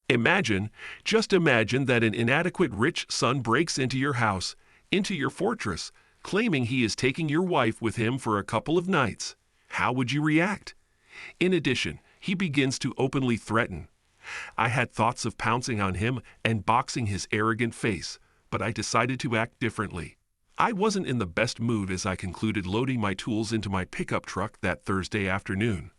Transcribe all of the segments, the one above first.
Imagine, just imagine that an inadequate rich son breaks into your house, into your fortress, claiming he is taking your wife with him for a couple of nights. How would you react? In addition, he begins to openly threaten. I had thoughts of pouncing on him and boxing his arrogant face, but I decided to act differently. I wasn't in the best mood as I concluded loading my tools into my pickup truck that Thursday afternoon.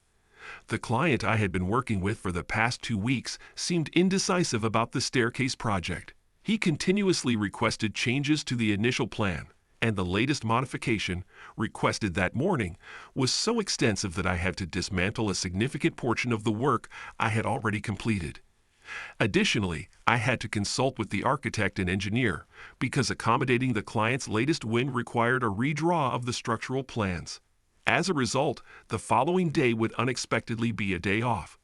The client I had been working with for the past 2 weeks seemed indecisive about the staircase project. He continuously requested changes to the initial plan, and the latest modification, requested that morning, was so extensive that I had to dismantle a significant portion of the work I had already completed. Additionally, I had to consult with the architect and engineer because accommodating the client's latest whim required a redraw of the structural plans. As a result, the following day would unexpectedly be a day off.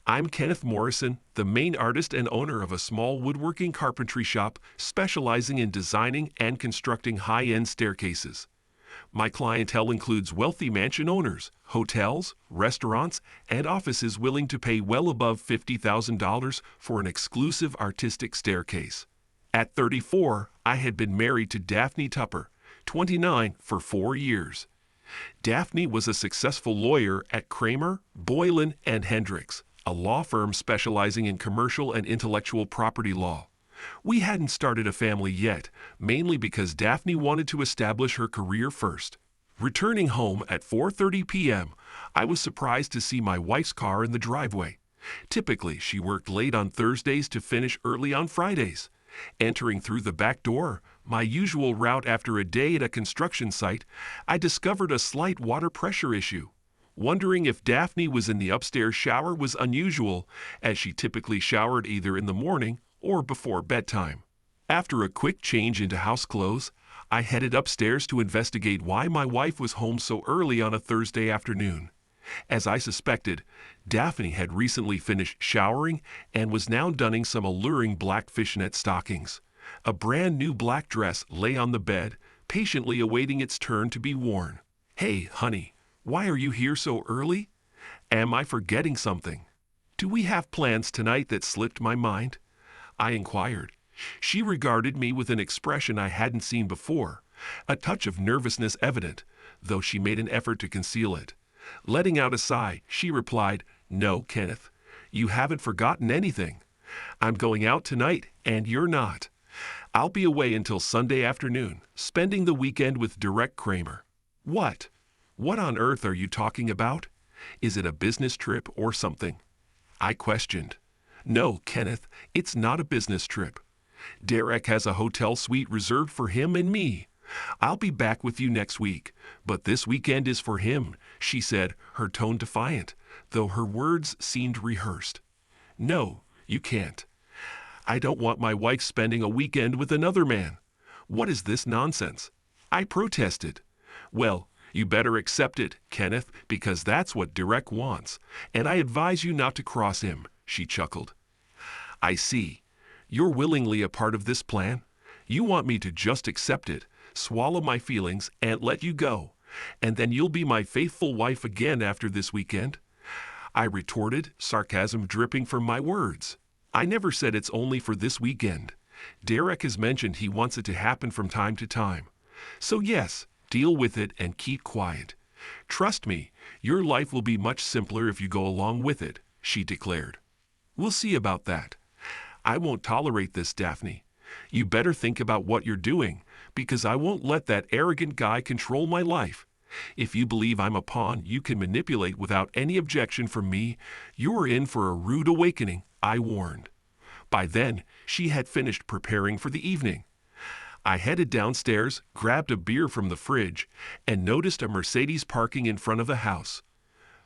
I'm Kenneth Morrison, the main artist and owner of a small woodworking carpentry shop specializing in designing and constructing high-end staircases. My clientele includes wealthy mansion owners, hotels, restaurants, and offices willing to pay well above $50,000 for an exclusive artistic staircase. At 34, I had been married to Daphne Tupper, 29, for 4 years. Daphne was a successful lawyer at Kramer, Boylan, and Hendricks, a law firm specializing in commercial and intellectual property law. We hadn't started a family yet, mainly because Daphne wanted to establish her career first. Returning home at 4:30 p.m., I was surprised to see my wife's car in the driveway. Typically, she worked late on Thursdays to finish early on Fridays. Entering through the back door, my usual route after a day at a construction site, I discovered a slight water pressure issue. Wondering if Daphne was in the upstairs shower was unusual, as she typically showered either in the morning or before bedtime. After a quick change into house clothes, I headed upstairs to investigate why my wife was home so early on a Thursday afternoon. As I suspected, Daphne had recently finished showering and was now donning some alluring black fishnet stockings. A brand new black dress lay on the bed, patiently awaiting its turn to be worn. "Hey, honey, why are you here so early? Am I forgetting something? Do we have plans tonight that slipped my mind?" I inquired. She regarded me with an expression I hadn't seen before, a touch of nervousness evident, though she made an effort to conceal it. Letting out a sigh, she replied, "No, Kenneth, you haven't forgotten anything. I'm going out tonight, and you're not. I'll be away until Sunday afternoon, spending the weekend with Direct Kramer." "What? What on earth are you talking about? Is it a business trip or something?" I questioned. "No, Kenneth, it's not a business trip. Derek has a hotel suite reserved for him and me. I'll be back with you next week, but this weekend is for him," she said, her tone defiant, though her words seemed rehearsed. "No, you can't. I don't want my wife spending a weekend with another man. What is this nonsense?" I protested. "Well, you better accept it, Kenneth, because that's what Derek wants, and I advise you not to cross him," she chuckled. "I see. You're willingly a part of this plan? You want me to just accept it, swallow my feelings, and let you go, and then you'll be my faithful wife again after this weekend?" I retorted, sarcasm dripping from my words. "I never said it's only for this weekend. Derek has mentioned he wants it to happen from time to time. So yes, deal with it and keep quiet. Trust me, your life will be much simpler if you go along with it," she declared. "We'll see about that. I won't tolerate this, Daphne. You better think about what you're doing, because I won't let that arrogant guy control my life. If you believe I'm a pawn you can manipulate without any objection from me, you're in for a rude awakening," I warned. By then, she had finished preparing for the evening. I headed downstairs, grabbed a beer from the fridge, and noticed a Mercedes parking in front of the house.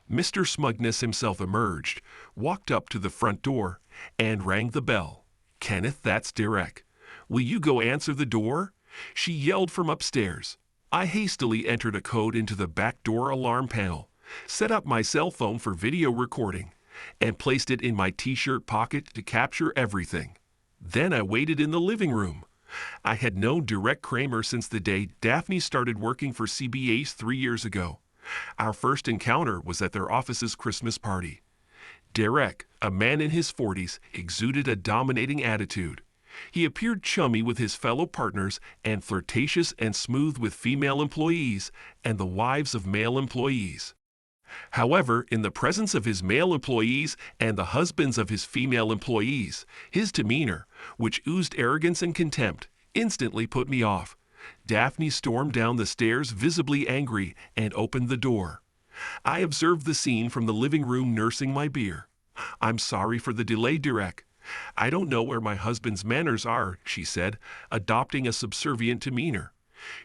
Mr. Smugness himself emerged, walked up to the front door, and rang the bell. "Kenneth, that's Derek. Will you go answer the door?" she yelled from upstairs. I hastily entered a code into the back door alarm panel, set up my cell phone for video recording, and placed it in my t-shirt pocket to capture everything. Then I waited in the living room. I had known Direct Kramer since the day Daphne started working for CBH 3 years ago. Our first encounter was at their office's Christmas party. Derek, a man in his 40s, exuded a dominating attitude. He appeared chummy with his fellow partners and flirtatious and smooth with female employees and the wives of male employees. However, in the presence of his male employees and the husbands of his female employees, his demeanor, which oozed arrogance and contempt, instantly put me off. Daphne stormed down the stairs visibly angry and opened the door. I observed the scene from the living room nursing my beer. "I'm sorry for the delay, Derek. I don't know where my husband's manners are," she said, adopting a subservient demeanor.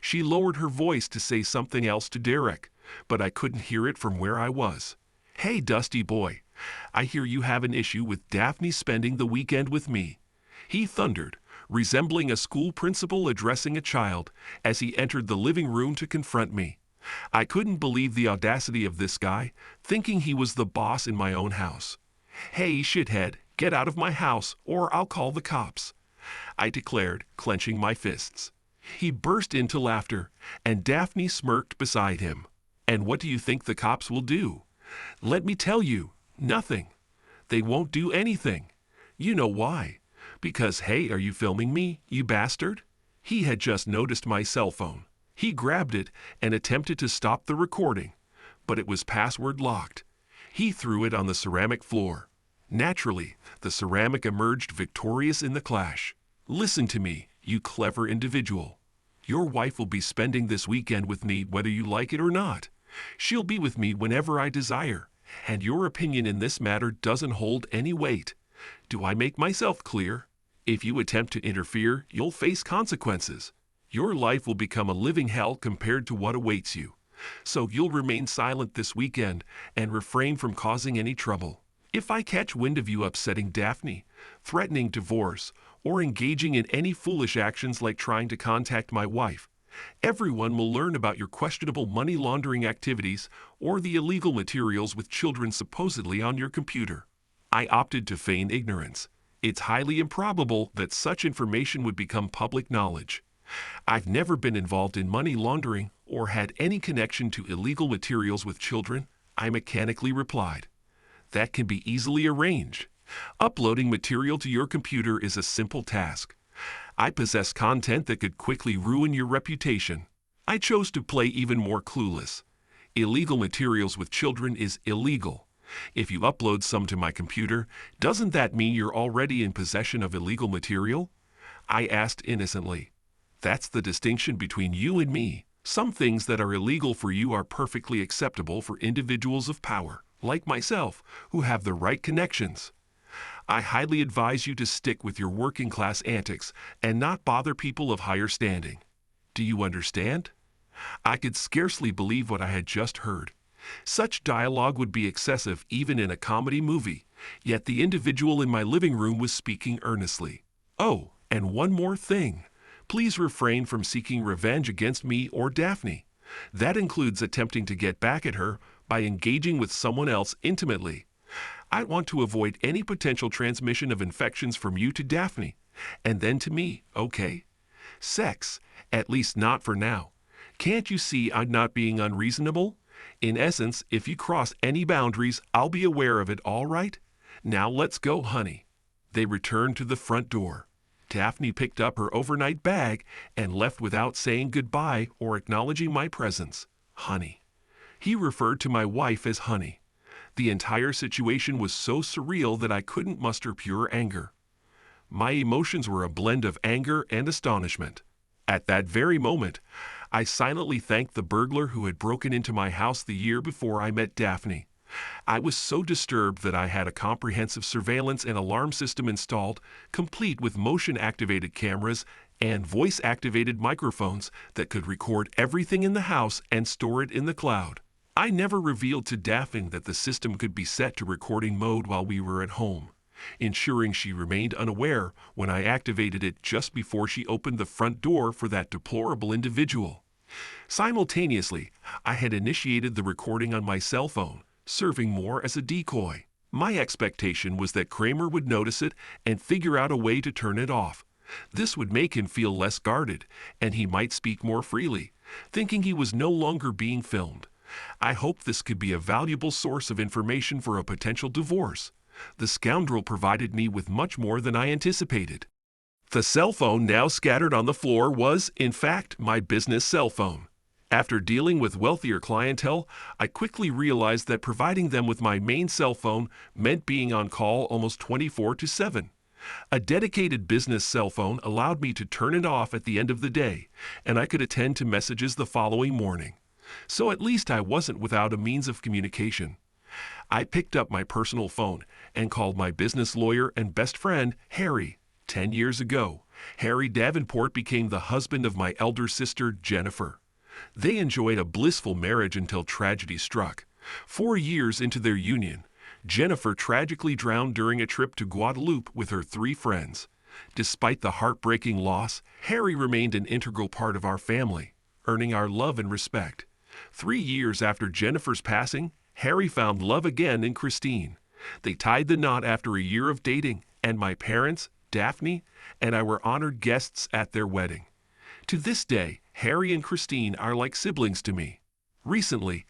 She lowered her voice to say something else to Derek, but I couldn't hear it from where I was. "Hey, Dusty boy, I hear you have an issue with Daphne spending the weekend with me," he thundered, resembling a school principal addressing a child as he entered the living room to confront me. I couldn't believe the audacity of this guy, thinking he was the boss in my own house. "Hey, shithead, get out of my house or I'll call the cops," I declared, clenching my fists. He burst into laughter, and Daphne smirked beside him. "And what do you think the cops will do? Let me tell you, nothing. They won't do anything. You know why? Because, hey, are you filming me, you bastard?" He had just noticed my cell phone. He grabbed it and attempted to stop the recording, but it was password locked. He threw it on the ceramic floor. Naturally, the ceramic emerged victorious in the clash. "Listen to me, you clever individual. Your wife will be spending this weekend with me whether you like it or not. She'll be with me whenever I desire, and your opinion in this matter doesn't hold any weight. Do I make myself clear? If you attempt to interfere, you'll face consequences. Your life will become a living hell compared to what awaits you. So you'll remain silent this weekend and refrain from causing any trouble. If I catch wind of you upsetting Daphne, threatening divorce, or engaging in any foolish actions like trying to contact my wife, everyone will learn about your questionable money laundering activities or the illegal materials with children supposedly on your computer." I opted to feign ignorance. It's highly improbable that such information would become public knowledge. I've never been involved in money laundering or had any connection to illegal materials with children, I mechanically replied. That can be easily arranged. Uploading material to your computer is a simple task. I possess content that could quickly ruin your reputation. I chose to play even more clueless. Illegal materials with children is illegal. If you upload some to my computer, doesn't that mean you're already in possession of illegal material? I asked innocently. That's the distinction between you and me. Some things that are illegal for you are perfectly acceptable for individuals of power, like myself, who have the right connections. I highly advise you to stick with your working class antics and not bother people of higher standing. Do you understand? I could scarcely believe what I had just heard. Such dialogue would be excessive even in a comedy movie, yet the individual in my living room was speaking earnestly. "Oh, and one more thing. Please refrain from seeking revenge against me or Daphne. That includes attempting to get back at her by engaging with someone else intimately. I want to avoid any potential transmission of infections from you to Daphne, and then to me, okay? Sex, at least not for now. Can't you see I'm not being unreasonable? In essence, if you cross any boundaries, I'll be aware of it, all right? Now let's go, honey." They returned to the front door. Daphne picked up her overnight bag and left without saying goodbye or acknowledging my presence. Honey. He referred to my wife as honey. The entire situation was so surreal that I couldn't muster pure anger. My emotions were a blend of anger and astonishment. At that very moment, I silently thanked the burglar who had broken into my house the year before I met Daphne. I was so disturbed that I had a comprehensive surveillance and alarm system installed, complete with motion-activated cameras and voice-activated microphones that could record everything in the house and store it in the cloud. I never revealed to Daphne that the system could be set to recording mode while we were at home, ensuring she remained unaware when I activated it just before she opened the front door for that deplorable individual. Simultaneously, I had initiated the recording on my cell phone, serving more as a decoy. My expectation was that Kramer would notice it and figure out a way to turn it off. This would make him feel less guarded, and he might speak more freely, thinking he was no longer being filmed. I hoped this could be a valuable source of information for a potential divorce. The scoundrel provided me with much more than I anticipated. The cell phone now scattered on the floor was, in fact, my business cell phone. After dealing with wealthier clientele, I quickly realized that providing them with my main cell phone meant being on call almost 24/7. A dedicated business cell phone allowed me to turn it off at the end of the day, and I could attend to messages the following morning. So at least I wasn't without a means of communication. I picked up my personal phone and called my business lawyer and best friend, Harry. 10 years ago, Harry Davenport became the husband of my elder sister, Jennifer. They enjoyed a blissful marriage until tragedy struck. 4 years into their union, Jennifer tragically drowned during a trip to Guadeloupe with her 3 friends. Despite the heartbreaking loss, Harry remained an integral part of our family, earning our love and respect. 3 years after Jennifer's passing, Harry found love again in Christine. They tied the knot after a year of dating, and my parents, Daphne, and I were honored guests at their wedding. To this day, Harry and Christine are like siblings to me. Recently,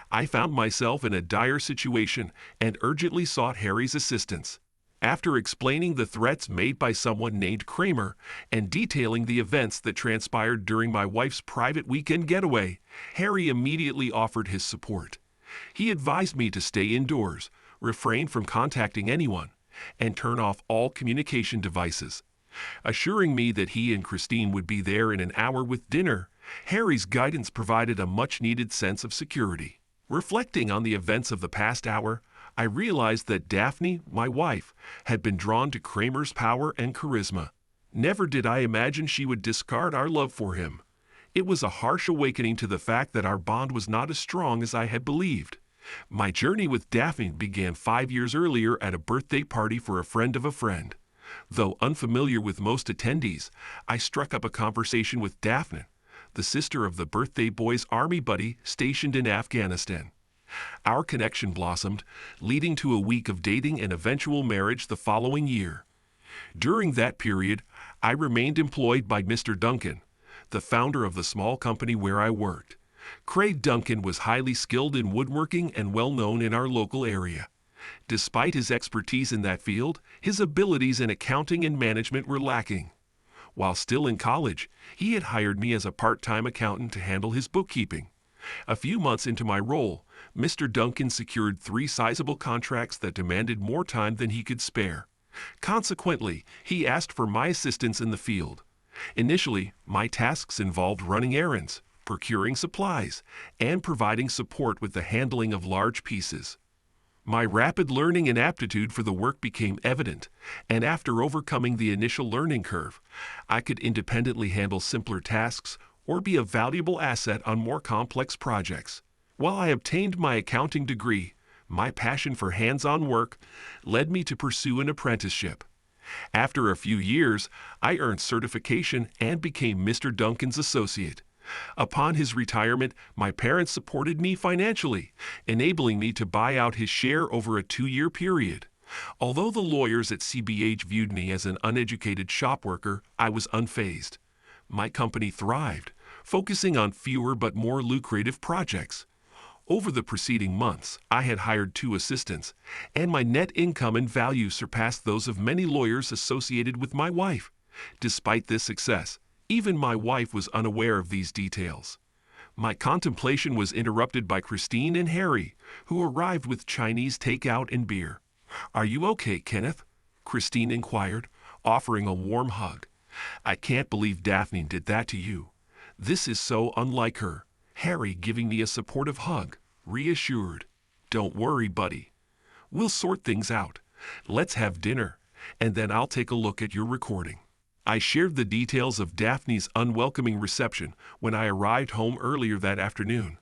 I found myself in a dire situation and urgently sought Harry's assistance. After explaining the threats made by someone named Kramer and detailing the events that transpired during my wife's private weekend getaway, Harry immediately offered his support. He advised me to stay indoors, refrain from contacting anyone, and turn off all communication devices. Assuring me that he and Christine would be there in an hour with dinner, Harry's guidance provided a much-needed sense of security. Reflecting on the events of the past hour, I realized that Daphne, my wife, had been drawn to Kramer's power and charisma. Never did I imagine she would discard our love for him. It was a harsh awakening to the fact that our bond was not as strong as I had believed. My journey with Daphne began 5 years earlier at a birthday party for a friend of a friend. Though unfamiliar with most attendees, I struck up a conversation with Daphne, the sister of the birthday boy's army buddy stationed in Afghanistan. Our connection blossomed, leading to a week of dating and eventual marriage the following year. During that period, I remained employed by Mr. Duncan, the founder of the small company where I worked. Craig Duncan was highly skilled in woodworking and well known in our local area. Despite his expertise in that field, his abilities in accounting and management were lacking. While still in college, he had hired me as a part-time accountant to handle his bookkeeping. A few months into my role, Mr. Duncan secured 3 sizable contracts that demanded more time than he could spare. Consequently, he asked for my assistance in the field. Initially, my tasks involved running errands, procuring supplies, and providing support with the handling of large pieces. My rapid learning and aptitude for the work became evident, and after overcoming the initial learning curve, I could independently handle simpler tasks or be a valuable asset on more complex projects. While I obtained my accounting degree, my passion for hands-on work led me to pursue an apprenticeship. After a few years, I earned certification and became Mr. Duncan's associate. Upon his retirement, my parents supported me financially, enabling me to buy out his share over a 2-year period. Although the lawyers at CBH viewed me as an uneducated shop worker, I was unfazed. My company thrived, focusing on fewer but more lucrative projects. Over the preceding months, I had hired 2 assistants, and my net income and value surpassed those of many lawyers associated with my wife. Despite this success, even my wife was unaware of these details. My contemplation was interrupted by Christine and Harry, who arrived with Chinese takeout and beer. "Are you okay, Kenneth?" Christine inquired, offering a warm hug. "I can't believe Daphne did that to you. This is so unlike her." Harry giving me a supportive hug, reassured. "Don't worry, buddy. We'll sort things out. Let's have dinner, and then I'll take a look at your recording." I shared the details of Daphne's unwelcoming reception when I arrived home earlier that afternoon.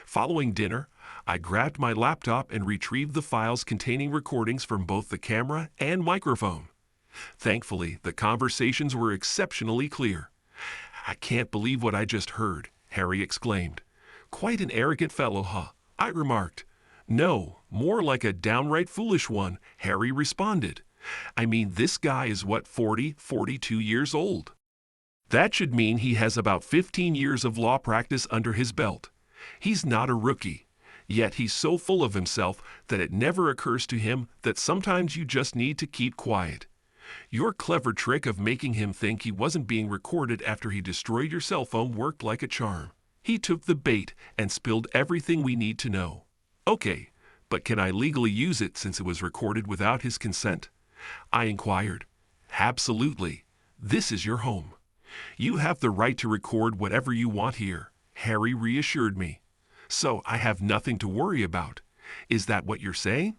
Following dinner, I grabbed my laptop and retrieved the files containing recordings from both the camera and microphone. Thankfully, the conversations were exceptionally clear. "I can't believe what I just heard," Harry exclaimed. "Quite an arrogant fellow, huh?" I remarked. "No, more like a downright foolish one," Harry responded. "I mean, this guy is 42 years old. That should mean he has about 15 years of law practice under his belt. He's not a rookie, yet he's so full of himself that it never occurs to him that sometimes you just need to keep quiet. Your clever trick of making him think he wasn't being recorded after he destroyed your cell phone worked like a charm. He took the bait and spilled everything we need to know. Okay, but can I legally use it since it was recorded without his consent? I inquired. Absolutely. This is your home. You have the right to record whatever you want here, Harry reassured me. So I have nothing to worry about. Is that what you're saying?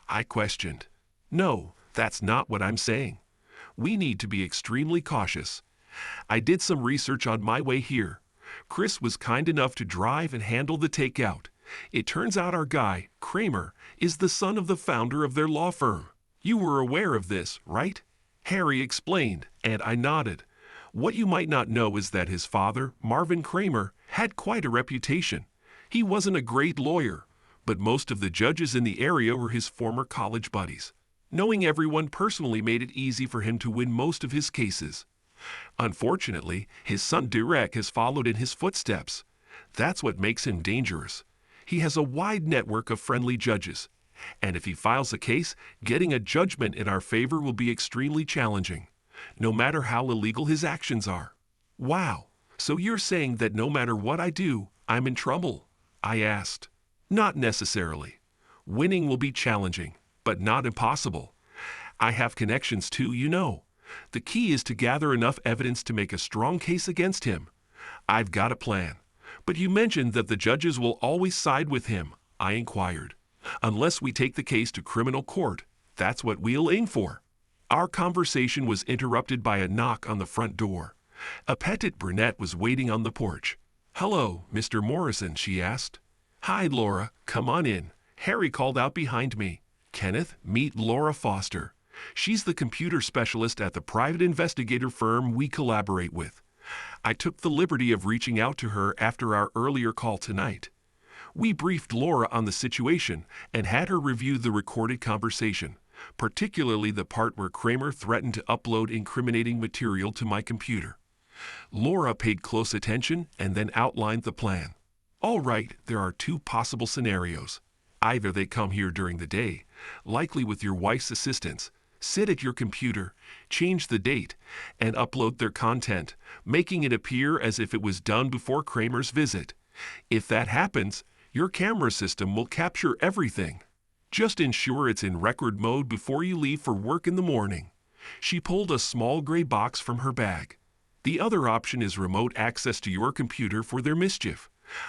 I questioned. No, that's not what I'm saying. We need to be extremely cautious. I did some research on my way here. Chris was kind enough to drive and handle the takeout. It turns out our guy, Kramer, is the son of the founder of their law firm. You were aware of this, right? Harry explained, and I nodded. What you might not know is that his father, Marvin Kramer, had quite a reputation. He wasn't a great lawyer, but most of the judges in the area were his former college buddies. Knowing everyone personally made it easy for him to win most of his cases. Unfortunately, his son Derek has followed in his footsteps. That's what makes him dangerous. He has a wide network of friendly judges, and if he files a case, getting a judgment in our favor will be extremely challenging, no matter how illegal his actions are. Wow, so you're saying that no matter what I do, I'm in trouble? I asked. Not necessarily. Winning will be challenging, but not impossible. I have connections too, you know. The key is to gather enough evidence to make a strong case against him. I've got a plan. But you mentioned that the judges will always side with him, I inquired. Unless we take the case to criminal court, that's what we'll aim for. Our conversation was interrupted by a knock on the front door. A petite brunette was waiting on the porch. Hello, Mr. Morrison, she asked. Hi, Laura, come on in. Harry called out behind me. Kenneth, meet Laura Foster. She's the computer specialist at the private investigator firm we collaborate with. I took the liberty of reaching out to her after our earlier call tonight. We briefed Laura on the situation and had her review the recorded conversation, particularly the part where Kramer threatened to upload incriminating material to my computer. Laura paid close attention and then outlined the plan. All right, there are two possible scenarios. Either they come here during the day, likely with your wife's assistance, sit at your computer, change the date, and upload their content, making it appear as if it was done before Kramer's visit. If that happens, your camera system will capture everything. Just ensure it's in record mode before you leave for work in the morning. She pulled a small gray box from her bag. The other option is remote access to your computer for their mischief.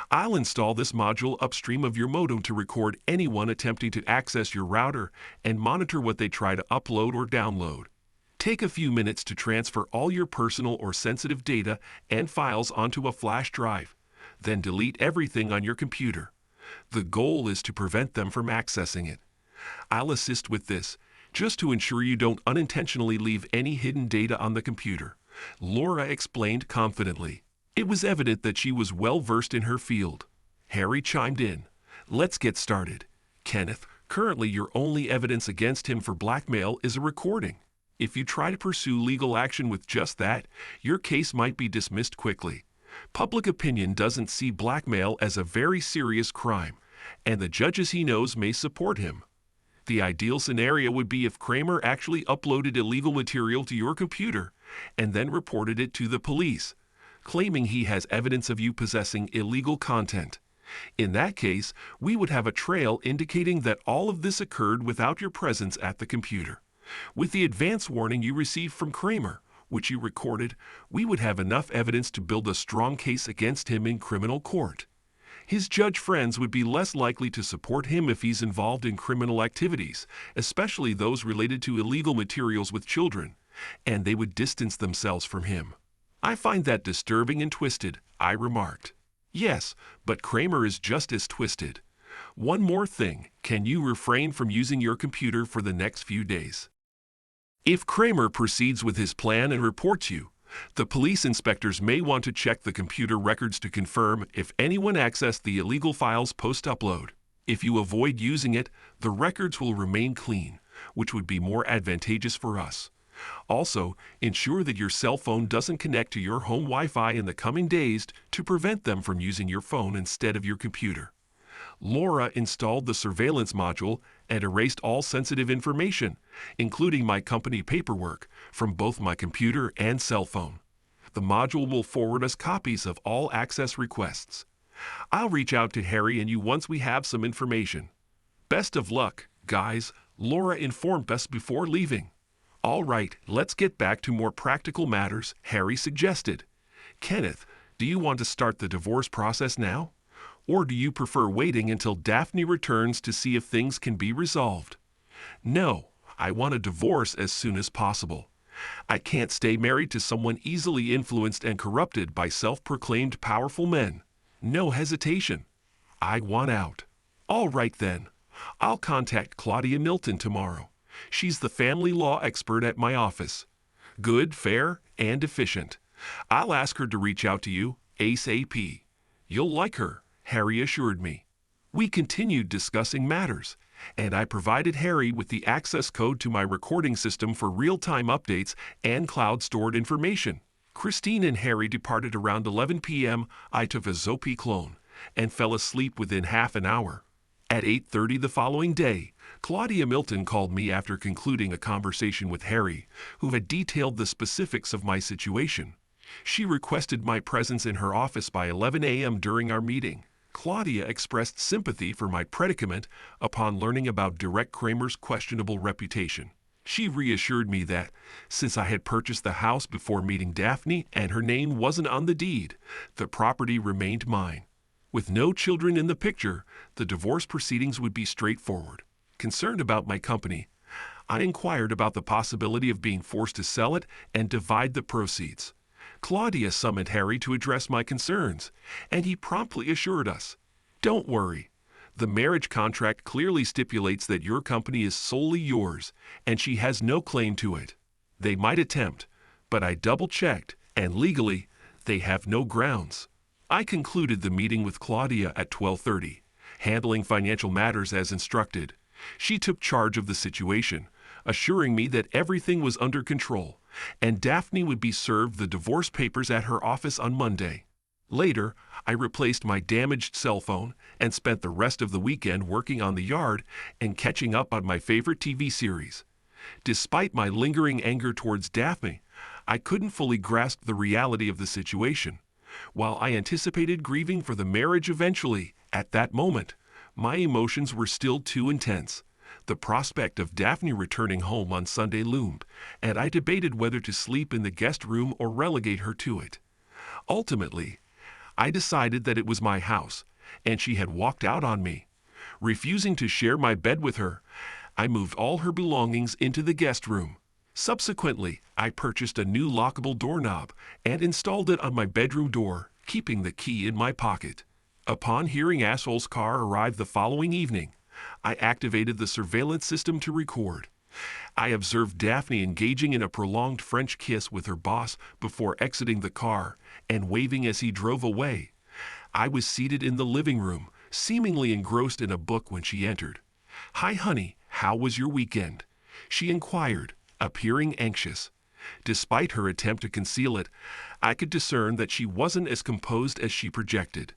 I'll install this module upstream of your modem to record anyone attempting to access your router and monitor what they try to upload or download. Take a few minutes to transfer all your personal or sensitive data and files onto a flash drive, then delete everything on your computer. The goal is to prevent them from accessing it. I'll assist with this, just to ensure you don't unintentionally leave any hidden data on the computer, Laura explained confidently. It was evident that she was well versed in her field. Harry chimed in. Let's get started. Kenneth, currently your only evidence against him for blackmail is a recording. If you try to pursue legal action with just that, your case might be dismissed quickly. Public opinion doesn't see blackmail as a very serious crime, and the judges he knows may support him. The ideal scenario would be if Kramer actually uploaded illegal material to your computer and then reported it to the police, claiming he has evidence of you possessing illegal content. In that case, we would have a trail indicating that all of this occurred without your presence at the computer. With the advance warning you received from Kramer, which you recorded, we would have enough evidence to build a strong case against him in criminal court. His judge friends would be less likely to support him if he's involved in criminal activities, especially those related to illegal materials with children, and they would distance themselves from him. I find that disturbing and twisted, I remarked. Yes, but Kramer is just as twisted. One more thing, can you refrain from using your computer for the next few days? If Kramer proceeds with his plan and reports you, the police inspectors may want to check the computer records to confirm if anyone accessed the illegal files post-upload. If you avoid using it, the records will remain clean, which would be more advantageous for us. Also, ensure that your cell phone doesn't connect to your home Wi-Fi in the coming days to prevent them from using your phone instead of your computer. Laura installed the surveillance module and erased all sensitive information, including my company paperwork, from both my computer and cell phone. The module will forward us copies of all access requests. I'll reach out to Harry and you once we have some information. Best of luck, guys, Laura informed us before leaving. All right, let's get back to more practical matters, Harry suggested. Kenneth, do you want to start the divorce process now? Or do you prefer waiting until Daphne returns to see if things can be resolved? No, I want a divorce as soon as possible. I can't stay married to someone easily influenced and corrupted by self-proclaimed powerful men. No hesitation. I want out. All right then. I'll contact Claudia Milton tomorrow. She's the family law expert at my office. Good, fair, and efficient. I'll ask her to reach out to you ASAP. You'll like her, Harry assured me. We continued discussing matters, and I provided Harry with the access code to my recording system for real-time updates and cloud-stored information. Christine and Harry departed around 11 p.m. I took a Zopi clone and fell asleep within half an hour. At 8:30 the following day, Claudia Milton called me after concluding a conversation with Harry, who had detailed the specifics of my situation. She requested my presence in her office by 11 a.m. during our meeting. Claudia expressed sympathy for my predicament upon learning about Derek Kramer's questionable reputation. She reassured me that, since I had purchased the house before meeting Daphne and her name wasn't on the deed, the property remained mine. With no children in the picture, the divorce proceedings would be straightforward. Concerned about my company, I inquired about the possibility of being forced to sell it and divide the proceeds. Claudia summoned Harry to address my concerns, and he promptly assured us, "Don't worry. The marriage contract clearly stipulates that your company is solely yours, and she has no claim to it. They might attempt, but I double-checked, and legally, they have no grounds." I concluded the meeting with Claudia at 12:30, handling financial matters as instructed. She took charge of the situation, assuring me that everything was under control, and Daphne would be served the divorce papers at her office on Monday. Later, I replaced my damaged cell phone and spent the rest of the weekend working on the yard and catching up on my favorite TV series. Despite my lingering anger towards Daphne, I couldn't fully grasp the reality of the situation. While I anticipated grieving for the marriage eventually, at that moment, my emotions were still too intense. The prospect of Daphne returning home on Sunday loomed, and I debated whether to sleep in the guest room or relegate her to it. Ultimately, I decided that it was my house, and she had walked out on me. Refusing to share my bed with her, I moved all her belongings into the guest room. Subsequently, I purchased a new lockable doorknob and installed it on my bedroom door, keeping the key in my pocket. Upon hearing Asshole's car arrive the following evening, I activated the surveillance system to record. I observed Daphne engaging in a prolonged French kiss with her boss before exiting the car and waving as he drove away. I was seated in the living room, seemingly engrossed in a book when she entered. "Hi, honey, how was your weekend?" she inquired, appearing anxious. Despite her attempt to conceal it, I could discern that she wasn't as composed as she projected.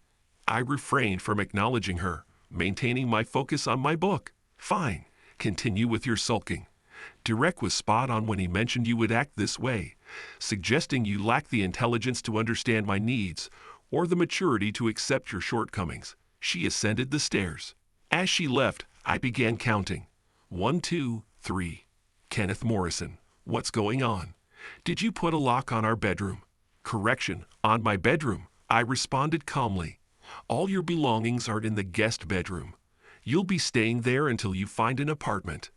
I refrained from acknowledging her, maintaining my focus on my book. "Fine, continue with your sulking. Derek was spot on when he mentioned you would act this way, suggesting you lack the intelligence to understand my needs or the maturity to accept your shortcomings." She ascended the stairs. As she left, I began counting. 1, 2, 3. Kenneth Morrison, what's going on? Did you put a lock on our bedroom? Correction, on my bedroom, I responded calmly. All your belongings are in the guest bedroom. You'll be staying there until you find an apartment.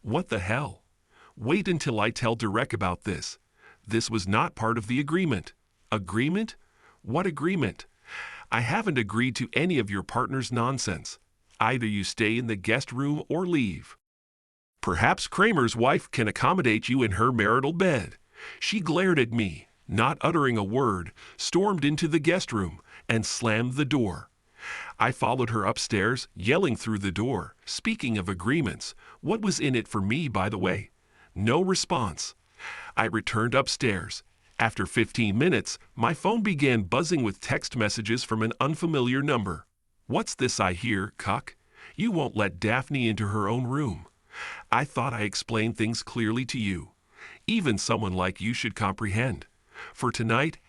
What the hell? Wait until I tell Derek about this. This was not part of the agreement. Agreement? What agreement? I haven't agreed to any of your partner's nonsense. Either you stay in the guest room or leave. Perhaps Kramer's wife can accommodate you in her marital bed. She glared at me, not uttering a word, stormed into the guest room, and slammed the door. I followed her upstairs, yelling through the door. Speaking of agreements, what was in it for me, by the way? No response. I returned upstairs. After 15 minutes, my phone began buzzing with text messages from an unfamiliar number. "What's this I hear, cuck? You won't let Daphne into her own room. I thought I explained things clearly to you. Even someone like you should comprehend. For tonight,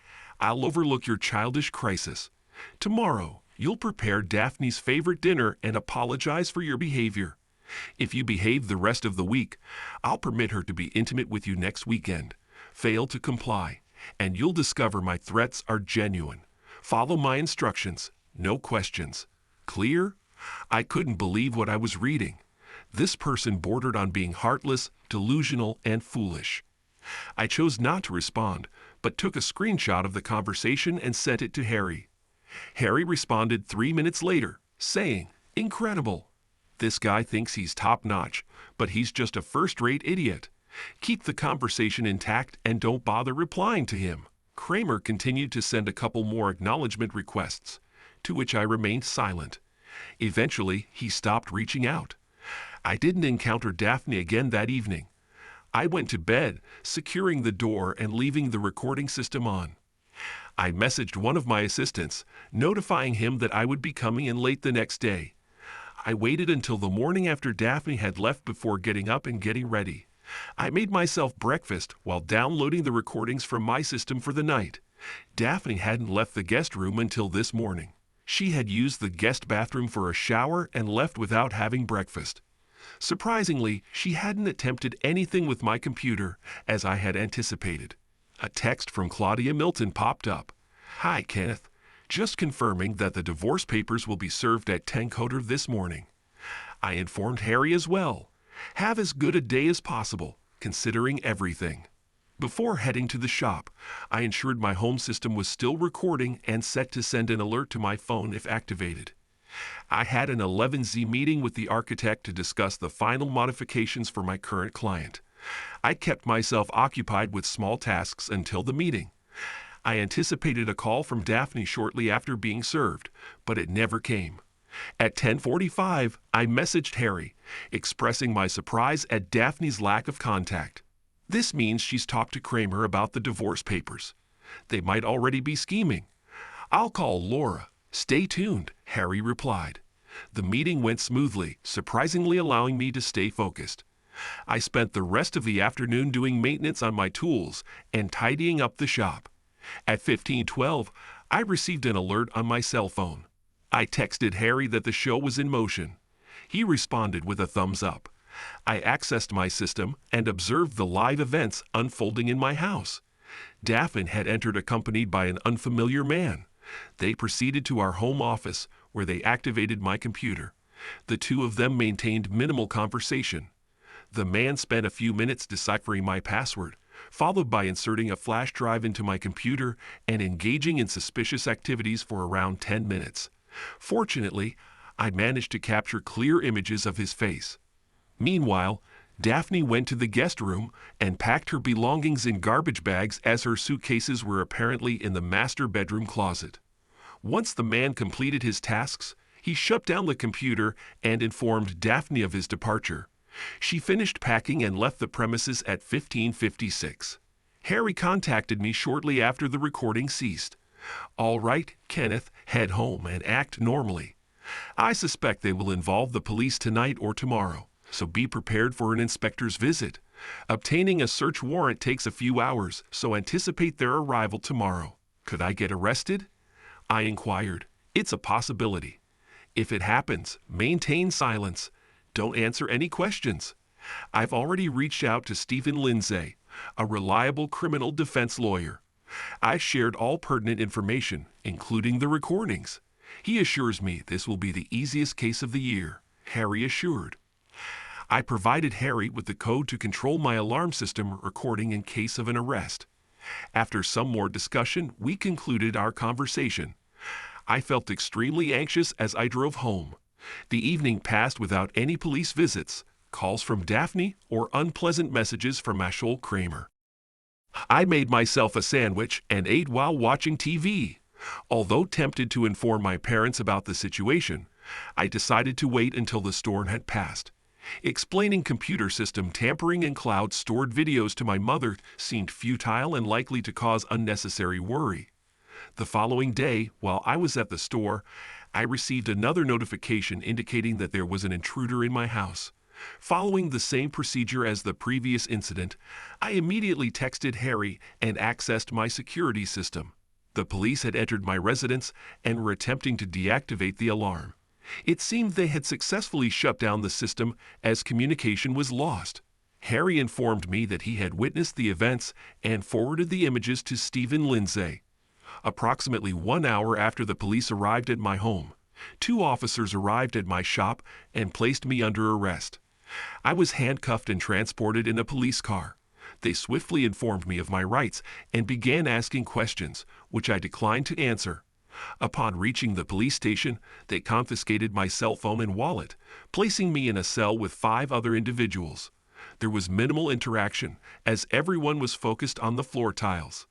I'll overlook your childish crisis. Tomorrow, you'll prepare Daphne's favorite dinner and apologize for your behavior. If you behave the rest of the week, I'll permit her to be intimate with you next weekend. Fail to comply, and you'll discover my threats are genuine. Follow my instructions, no questions. Clear?" I couldn't believe what I was reading. This person bordered on being heartless, delusional, and foolish. I chose not to respond, but took a screenshot of the conversation and sent it to Harry. Harry responded 3 minutes later, saying, "Incredible. This guy thinks he's top-notch, but he's just a first-rate idiot. Keep the conversation intact and don't bother replying to him." Kramer continued to send a couple more acknowledgement requests, to which I remained silent. Eventually, he stopped reaching out. I didn't encounter Daphne again that evening. I went to bed, securing the door and leaving the recording system on. I messaged one of my assistants, notifying him that I would be coming in late the next day. I waited until the morning after Daphne had left before getting up and getting ready. I made myself breakfast while downloading the recordings from my system for the night. Daphne hadn't left the guest room until this morning. She had used the guest bathroom for a shower and left without having breakfast. Surprisingly, she hadn't attempted anything with my computer, as I had anticipated. A text from Claudia Milton popped up. "Hi, Kenneth. Just confirming that the divorce papers will be served at 10 Coder this morning." I informed Harry as well. Have as good a day as possible, considering everything. Before heading to the shop, I ensured my home system was still recording and set to send an alert to my phone if activated. I had an 11Z meeting with the architect to discuss the final modifications for my current client. I kept myself occupied with small tasks until the meeting. I anticipated a call from Daphne shortly after being served, but it never came. At 10:45, I messaged Harry, expressing my surprise at Daphne's lack of contact. This means she's talked to Kramer about the divorce papers. They might already be scheming. "I'll call Laura. Stay tuned," Harry replied. The meeting went smoothly, surprisingly allowing me to stay focused. I spent the rest of the afternoon doing maintenance on my tools and tidying up the shop. At 15:12, I received an alert on my cell phone. I texted Harry that the show was in motion. He responded with a thumbs up. I accessed my system and observed the live events unfolding in my house. Daphne had entered accompanied by an unfamiliar man. They proceeded to our home office, where they activated my computer. The two of them maintained minimal conversation. The man spent a few minutes deciphering my password, followed by inserting a flash drive into my computer and engaging in suspicious activities for around 10 minutes. Fortunately, I managed to capture clear images of his face. Meanwhile, Daphne went to the guest room and packed her belongings in garbage bags as her suitcases were apparently in the master bedroom closet. Once the man completed his tasks, he shut down the computer and informed Daphne of his departure. She finished packing and left the premises at 15:56. Harry contacted me shortly after the recording ceased. "All right, Kenneth, head home and act normally. I suspect they will involve the police tonight or tomorrow, so be prepared for an inspector's visit. Obtaining a search warrant takes a few hours, so anticipate their arrival tomorrow." "Could I get arrested?" I inquired. "It's a possibility. If it happens, maintain silence. Don't answer any questions. I've already reached out to Stephen Lindsay, a reliable criminal defense lawyer. I shared all pertinent information, including the recordings. He assures me this will be the easiest case of the year," Harry assured. I provided Harry with the code to control my alarm system recording in case of an arrest. After some more discussion, we concluded our conversation. I felt extremely anxious as I drove home. The evening passed without any police visits, calls from Daphne, or unpleasant messages from Ashol Kramer. I made myself a sandwich and ate while watching TV. Although tempted to inform my parents about the situation, I decided to wait until the storm had passed. Explaining computer system tampering and cloud-stored videos to my mother seemed futile and likely to cause unnecessary worry. The following day, while I was at the store, I received another notification indicating that there was an intruder in my house. Following the same procedure as the previous incident, I immediately texted Harry and accessed my security system. The police had entered my residence and were attempting to deactivate the alarm. It seemed they had successfully shut down the system as communication was lost. Harry informed me that he had witnessed the events and forwarded the images to Stephen Lindsay. Approximately 1 hour after the police arrived at my home, 2 officers arrived at my shop and placed me under arrest. I was handcuffed and transported in a police car. They swiftly informed me of my rights and began asking questions, which I declined to answer. Upon reaching the police station, they confiscated my cell phone and wallet, placing me in a cell with 5 other individuals. There was minimal interaction, as everyone was focused on the floor tiles.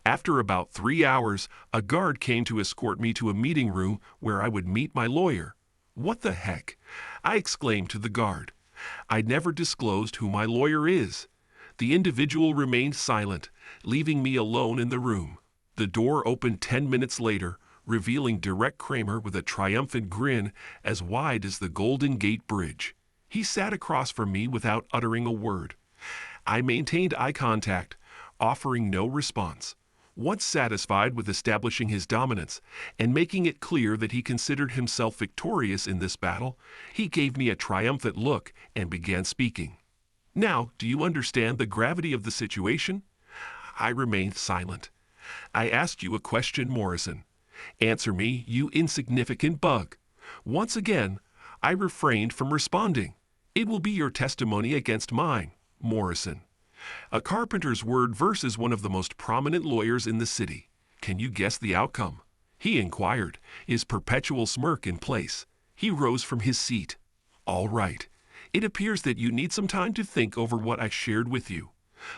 After about 3 hours, a guard came to escort me to a meeting room where I would meet my lawyer. "What the heck?" I exclaimed to the guard. "I never disclosed who my lawyer is." The individual remained silent, leaving me alone in the room. The door opened 10 minutes later, revealing Derek Kramer with a triumphant grin as wide as the Golden Gate Bridge. He sat across from me without uttering a word. I maintained eye contact, offering no response. Once satisfied with establishing his dominance and making it clear that he considered himself victorious in this battle, he gave me a triumphant look and began speaking. "Now, do you understand the gravity of the situation?" I remained silent. "I asked you a question, Morrison. Answer me, you insignificant bug." Once again, I refrained from responding. "It will be your testimony against mine, Morrison." A carpenter's word versus one of the most prominent lawyers in the city. Can you guess the outcome? He inquired, his perpetual smirk in place. He rose from his seat. "All right. It appears that you need some time to think over what I shared with you.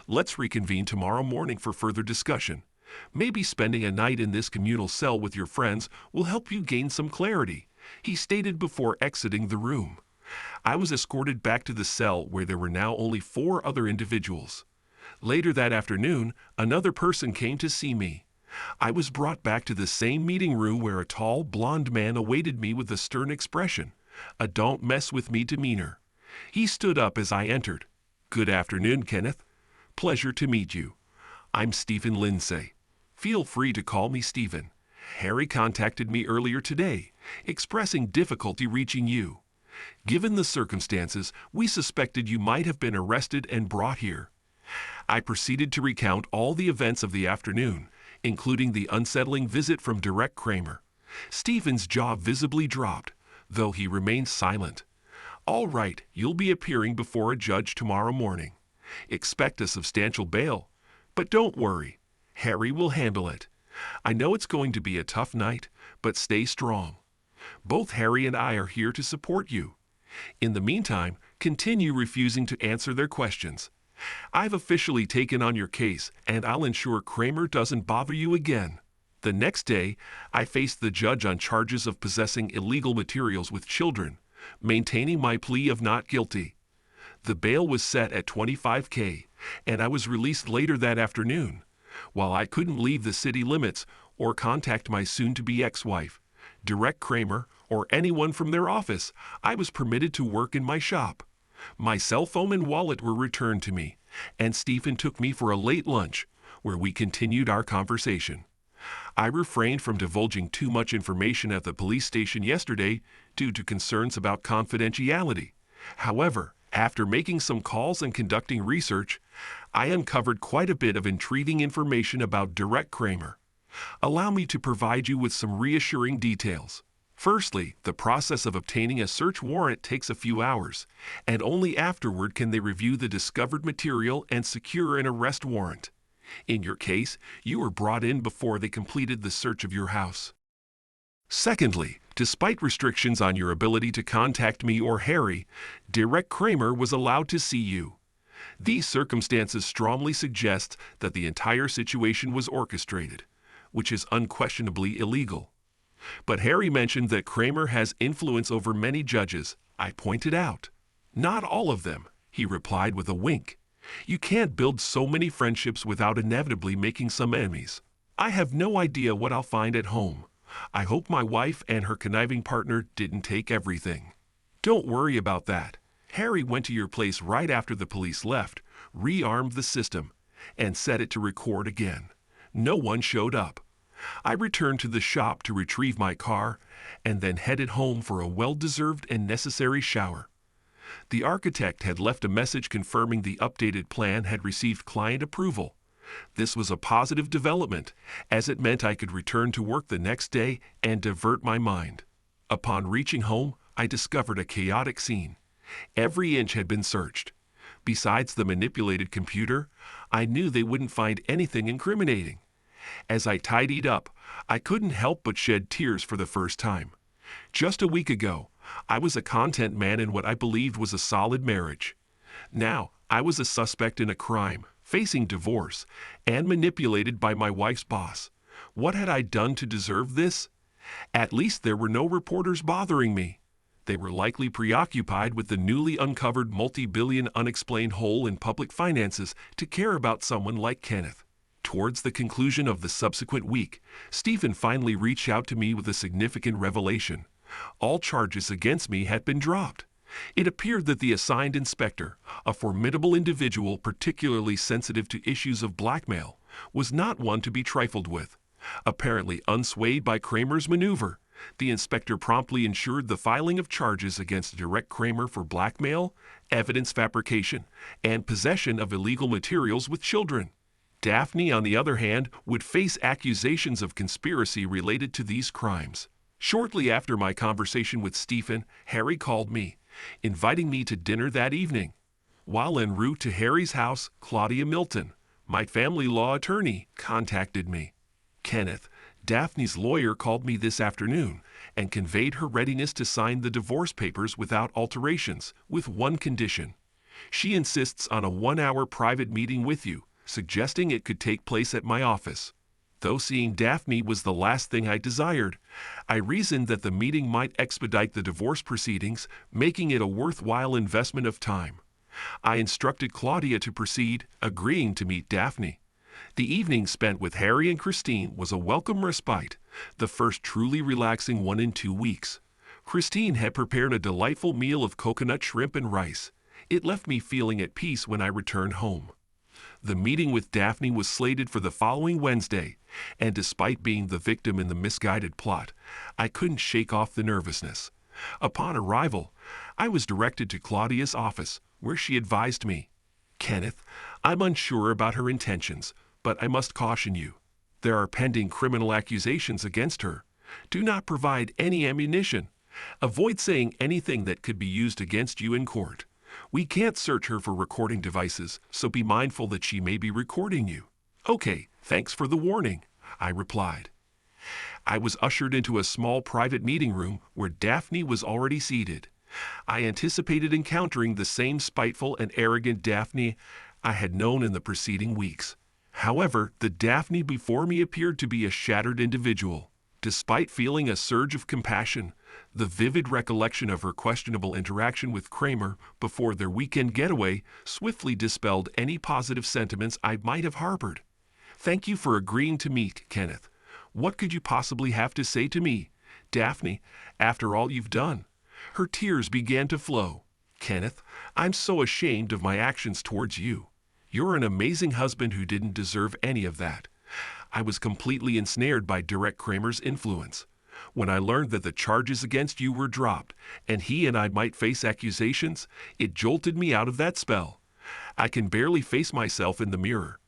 Let's reconvene tomorrow morning for further discussion. Maybe spending a night in this communal cell with your friends will help you gain some clarity," he stated before exiting the room. I was escorted back to the cell where there were now only 4 other individuals. Later that afternoon, another person came to see me. I was brought back to the same meeting room where a tall, blond man awaited me with a stern expression, a "don't mess with me" demeanor. He stood up as I entered. "Good afternoon, Kenneth. Pleasure to meet you. I'm Stephen Lindsay. Feel free to call me Stephen. Harry contacted me earlier today, expressing difficulty reaching you. Given the circumstances, we suspected you might have been arrested and brought here." I proceeded to recount all the events of the afternoon, including the unsettling visit from Derek Kramer. Stephen's jaw visibly dropped, though he remained silent. "All right, you'll be appearing before a judge tomorrow morning. Expect a substantial bail, but don't worry. Harry will handle it. I know it's going to be a tough night, but stay strong. Both Harry and I are here to support you. In the meantime, continue refusing to answer their questions. I've officially taken on your case, and I'll ensure Kramer doesn't bother you again." The next day, I faced the judge on charges of possessing illegal materials with children, maintaining my plea of not guilty. The bail was set at $25,000, and I was released later that afternoon. While I couldn't leave the city limits or contact my soon-to-be ex-wife, Derek Kramer, or anyone from their office, I was permitted to work in my shop. My cell phone and wallet were returned to me, and Stephen took me for a late lunch, where we continued our conversation. I refrained from divulging too much information at the police station yesterday due to concerns about confidentiality. However, after making some calls and conducting research, I uncovered quite a bit of intriguing information about Derek Kramer. Allow me to provide you with some reassuring details. Firstly, the process of obtaining a search warrant takes a few hours, and only afterward can they review the discovered material and secure an arrest warrant. In your case, you were brought in before they completed the search of your house. Secondly, despite restrictions on your ability to contact me or Harry, Derek Kramer was allowed to see you. These circumstances strongly suggest that the entire situation was orchestrated, which is unquestionably illegal. But Harry mentioned that Kramer has influence over many judges. I pointed out. Not all of them, he replied with a wink. You can't build so many friendships without inevitably making some enemies. I have no idea what I'll find at home. I hope my wife and her conniving partner didn't take everything. Don't worry about that. Harry went to your place right after the police left, rearmed the system, and set it to record again. No one showed up. I returned to the shop to retrieve my car and then headed home for a well-deserved and necessary shower. The architect had left a message confirming the updated plan had received client approval. This was a positive development, as it meant I could return to work the next day and divert my mind. Upon reaching home, I discovered a chaotic scene. Every inch had been searched. Besides the manipulated computer, I knew they wouldn't find anything incriminating. As I tidied up, I couldn't help but shed tears for the first time. Just a week ago, I was a content man in what I believed was a solid marriage. Now, I was a suspect in a crime, facing divorce, and manipulated by my wife's boss. What had I done to deserve this? At least there were no reporters bothering me. They were likely preoccupied with the newly uncovered multi-billion unexplained hole in public finances to care about someone like Kenneth. Towards the conclusion of the subsequent week, Stephen finally reached out to me with a significant revelation. All charges against me had been dropped. It appeared that the assigned inspector, a formidable individual particularly sensitive to issues of blackmail, was not one to be trifled with. Apparently unswayed by Kramer's maneuver, the inspector promptly ensured the filing of charges against Direct Kramer for blackmail, evidence fabrication, and possession of illegal materials with children. Daphne, on the other hand, would face accusations of conspiracy related to these crimes. Shortly after my conversation with Stephen, Harry called me, inviting me to dinner that evening. While en route to Harry's house, Claudia Milton, my family law attorney, contacted me. Kenneth, Daphne's lawyer, called me this afternoon and conveyed her readiness to sign the divorce papers without alterations, with one condition. She insists on a 1-hour private meeting with you, suggesting it could take place at my office. Though seeing Daphne was the last thing I desired, I reasoned that the meeting might expedite the divorce proceedings, making it a worthwhile investment of time. I instructed Claudia to proceed, agreeing to meet Daphne. The evening spent with Harry and Christine was a welcome respite, the first truly relaxing one in 2 weeks. Christine had prepared a delightful meal of coconut shrimp and rice. It left me feeling at peace when I returned home. The meeting with Daphne was slated for the following Wednesday, and despite being the victim in the misguided plot, I couldn't shake off the nervousness. Upon arrival, I was directed to Claudia's office, where she advised me, "Kenneth, I'm unsure about her intentions, but I must caution you. There are pending criminal accusations against her. Do not provide any ammunition. Avoid saying anything that could be used against you in court. We can't search her for recording devices, so be mindful that she may be recording you." "Okay, thanks for the warning," I replied. I was ushered into a small private meeting room where Daphne was already seated. I anticipated encountering the same spiteful and arrogant Daphne I had known in the preceding weeks. However, the Daphne before me appeared to be a shattered individual. Despite feeling a surge of compassion, the vivid recollection of her questionable interaction with Kramer before their weekend getaway swiftly dispelled any positive sentiments I might have harbored. "Thank you for agreeing to meet, Kenneth. What could you possibly have to say to me, Daphne, after all you've done?" Her tears began to flow. "Kenneth, I'm so ashamed of my actions towards you. You're an amazing husband who didn't deserve any of that. I was completely ensnared by Direct Kramer's influence. When I learned that the charges against you were dropped and he and I might face accusations, it jolted me out of that spell. I can barely face myself in the mirror,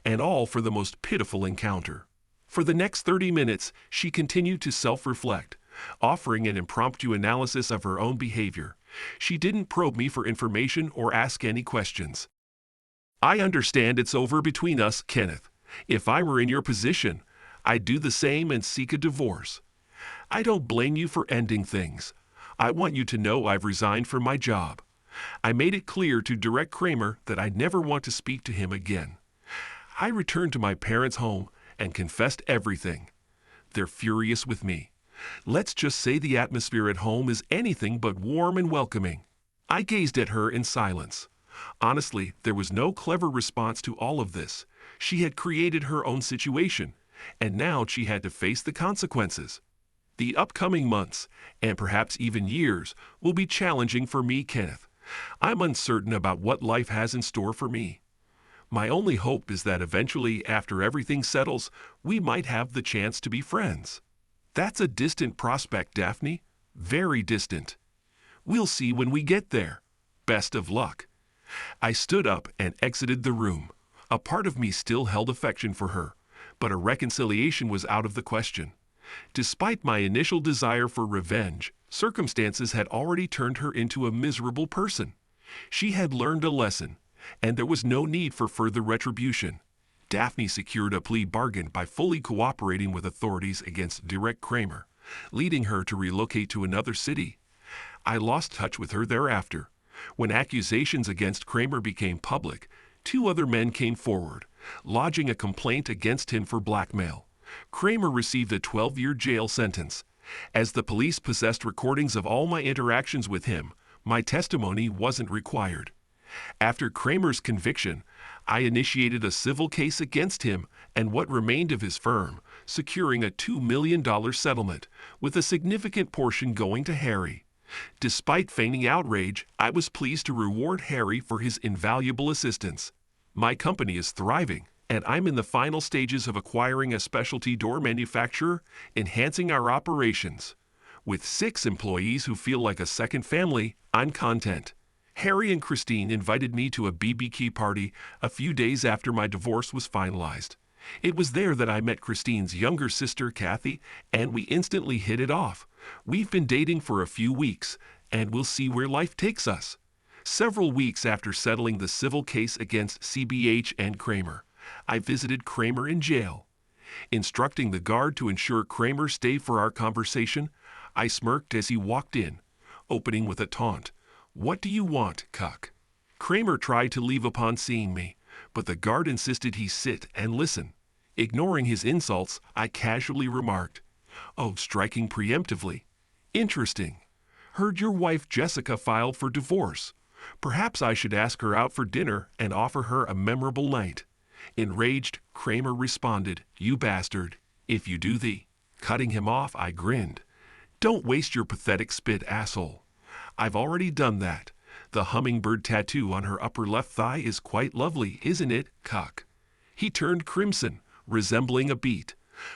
and all for the most pitiful encounter." For the next 30 minutes, she continued to self-reflect, offering an impromptu analysis of her own behavior. She didn't probe me for information or ask any questions. "I understand it's over between us, Kenneth. If I were in your position, I'd do the same and seek a divorce. I don't blame you for ending things. I want you to know I've resigned from my job. I made it clear to Direct Kramer that I'd never want to speak to him again. I returned to my parents' home and confessed everything. They're furious with me. Let's just say the atmosphere at home is anything but warm and welcoming. I gazed at her in silence. Honestly, there was no clever response to all of this. She had created her own situation, and now she had to face the consequences. The upcoming months, and perhaps even years, will be challenging for me, Kenneth. I'm uncertain about what life has in store for me. My only hope is that eventually, after everything settles, we might have the chance to be friends. That's a distant prospect, Daphne. Very distant. We'll see when we get there. Best of luck. I stood up and exited the room. A part of me still held affection for her, but a reconciliation was out of the question. Despite my initial desire for revenge, circumstances had already turned her into a miserable person. She had learned a lesson, and there was no need for further retribution. Daphne secured a plea bargain by fully cooperating with authorities against Derek Kramer, leading her to relocate to another city. I lost touch with her thereafter. When accusations against Kramer became public, 2 other men came forward, lodging a complaint against him for blackmail. Kramer received a 12-year jail sentence. As the police possessed recordings of all my interactions with him, my testimony wasn't required. After Kramer's conviction, I initiated a civil case against him and what remained of his firm, securing a $2 million settlement, with a significant portion going to Harry. Despite feigning outrage, I was pleased to reward Harry for his invaluable assistance. My company is thriving, and I'm in the final stages of acquiring a specialty door manufacturer, enhancing our operations. With 6 employees who feel like a second family, I'm content. Harry and Christine invited me to a BBQ party a few days after my divorce was finalized. It was there that I met Christine's younger sister, Kathy, and we instantly hit it off. We've been dating for a few weeks, and we'll see where life takes us. Several weeks after settling the civil case against CBH and Kramer, I visited Kramer in jail. Instructing the guard to ensure Kramer stay for our conversation, I smirked as he walked in, opening with a taunt. "What do you want, cuck?" Kramer tried to leave upon seeing me, but the guard insisted he sit and listen. Ignoring his insults, I casually remarked, "Oh, striking preemptively. Interesting. Heard your wife Jessica filed for divorce. Perhaps I should ask her out for dinner and offer her a memorable night." Enraged, Kramer responded, "You bastard, if you do thee." Cutting him off, I grinned. "Don't waste your pathetic spit, asshole. I've already done that. The hummingbird tattoo on her upper left thigh is quite lovely, isn't it, cuck?" He turned crimson, resembling a beet.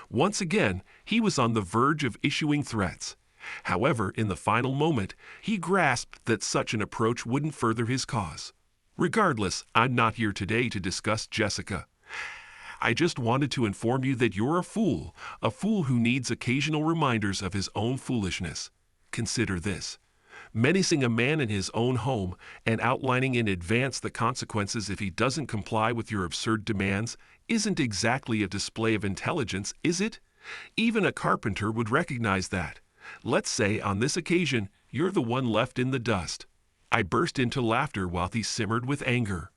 Once again, he was on the verge of issuing threats. However, in the final moment, he grasped that such an approach wouldn't further his cause. Regardless, I'm not here today to discuss Jessica. I just wanted to inform you that you're a fool who needs occasional reminders of his own foolishness. Consider this. Menacing a man in his own home and outlining in advance the consequences if he doesn't comply with your absurd demands isn't exactly a display of intelligence, is it? Even a carpenter would recognize that. Let's say on this occasion, you're the one left in the dust. I burst into laughter while he simmered with anger.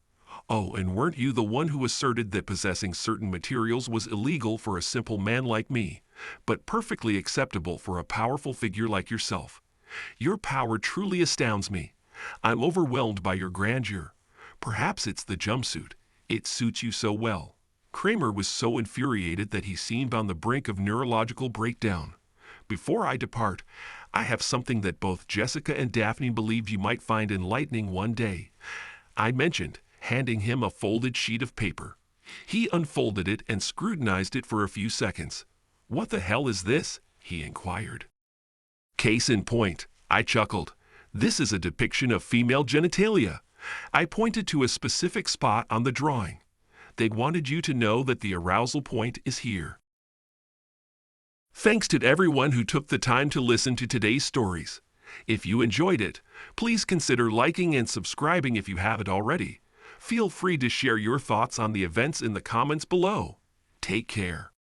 "Oh, and weren't you the one who asserted that possessing certain materials was illegal for a simple man like me, but perfectly acceptable for a powerful figure like yourself? Your power truly astounds me. I'm overwhelmed by your grandeur. Perhaps it's the jumpsuit. It suits you so well." Kramer was so infuriated that he seemed on the brink of neurological breakdown. "Before I depart, I have something that both Jessica and Daphne believed you might find enlightening one day," I mentioned, handing him a folded sheet of paper. He unfolded it and scrutinized it for a few seconds. "What the hell is this?" he inquired. "Case in point," I chuckled. "This is a depiction of female genitalia." I pointed to a specific spot on the drawing. "They wanted you to know that the arousal point is here." Thanks to everyone who took the time to listen to today's stories. If you enjoyed it, please consider liking and subscribing if you haven't already. Feel free to share your thoughts on the events in the comments below. Take care.